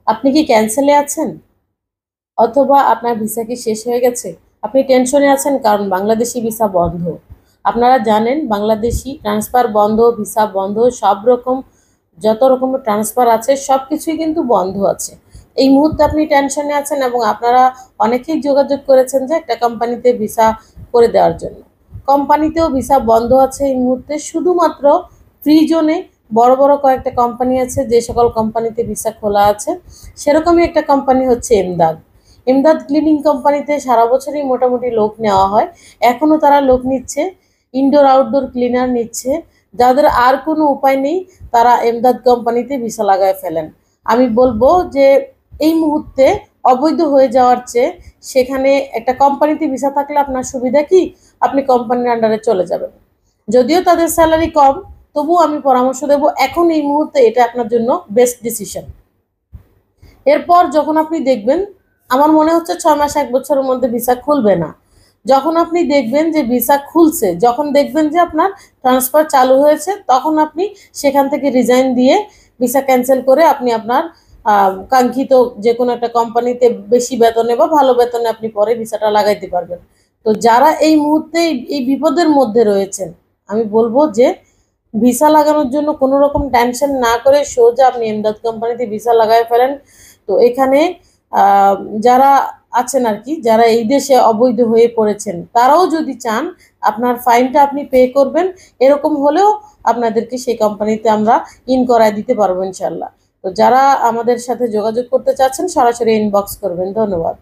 আপনি কি ক্যান্সেলে আছেন, অথবা আপনার ভিসা কি শেষ হয়ে গেছে? আপনি টেনশনে আছেন কারণ বাংলাদেশি ভিসা বন্ধ। আপনারা জানেন বাংলাদেশি ট্রান্সফার বন্ধ, ভিসা বন্ধ, সব রকম যত রকমের ট্রান্সফার আছে সব কিছুই কিন্তু বন্ধ আছে। এই মুহূর্তে আপনি টেনশনে আছেন এবং আপনারা অনেকেই যোগাযোগ করেছেন যে একটা কোম্পানিতে ভিসা করে দেওয়ার জন্য। কোম্পানিতেও ভিসা বন্ধ আছে এই মুহূর্তে, শুধুমাত্র ফ্রি জোনে বড় বড় কয়েকটা কোম্পানি আছে যে সকল কোম্পানিতে ভিসা খোলা আছে। সেরকমই একটা কোম্পানি হচ্ছে এমদাদ। এমদাদ ক্লিনিং কোম্পানিতে সারা বছরই মোটামুটি লোক নেওয়া হয়, এখনও তারা লোক নিচ্ছে, ইনডোর আউটডোর ক্লিনার নিচ্ছে। যাদের আর কোনো উপায় নেই তারা এমদাদ কোম্পানিতে ভিসা লাগায় ফেলেন। আমি বলবো যে এই মুহূর্তে অবৈধ হয়ে যাওয়ার চেয়ে সেখানে একটা কোম্পানিতে ভিসা থাকলে আপনার সুবিধা কি, আপনি কোম্পানির আন্ডারে চলে যাবেন। যদিও তাদের স্যালারি কম, তবুও আমি পরামর্শ দেব এখন এই মুহূর্তে এটা আপনার জন্য বেস্ট ডিসিশন। এরপর যখন আপনি দেখবেন, আমার মনে হচ্ছে 6 মাস 1 বছরের মধ্যে ভিসা খুলবে না, যখন আপনি দেখবেন যে ভিসা খুলছে, যখন দেখবেন যে আপনার ট্রান্সফার চালু হয়েছে, তখন আপনি সেখান থেকে রিজাইন দিয়ে ভিসা ক্যান্সেল করে আপনি আপনার কাঙ্ক্ষিত যে কোনো একটা কোম্পানিতে বেশি বেতনে বা ভালো বেতনে আপনি পরে ভিসাটা লাগাইতে পারবেন। তো যারা এই মুহূর্তে এই বিপদের মধ্যে রয়েছেন, আমি বলবো যে ভিসা লাগানোর জন্য কোনো রকম টেনশন না করে সোজা আপনি এমদাদ কোম্পানিতে ভিসা লাগায় ফেলেন। তো এখানে আহ, যারা আছেন আর কি, যারা এই দেশে অবৈধ হয়ে পড়েছেন, তারাও যদি চান আপনার ফাইনটা আপনি পে করবেন, এরকম হলেও আপনাদেরকে সেই কোম্পানিতে আমরা ইন করায় দিতে পারবো ইনশাল্লাহ। তো যারা আমাদের সাথে যোগাযোগ করতে চাচ্ছেন সরাসরি ইনবক্স করবেন। ধন্যবাদ।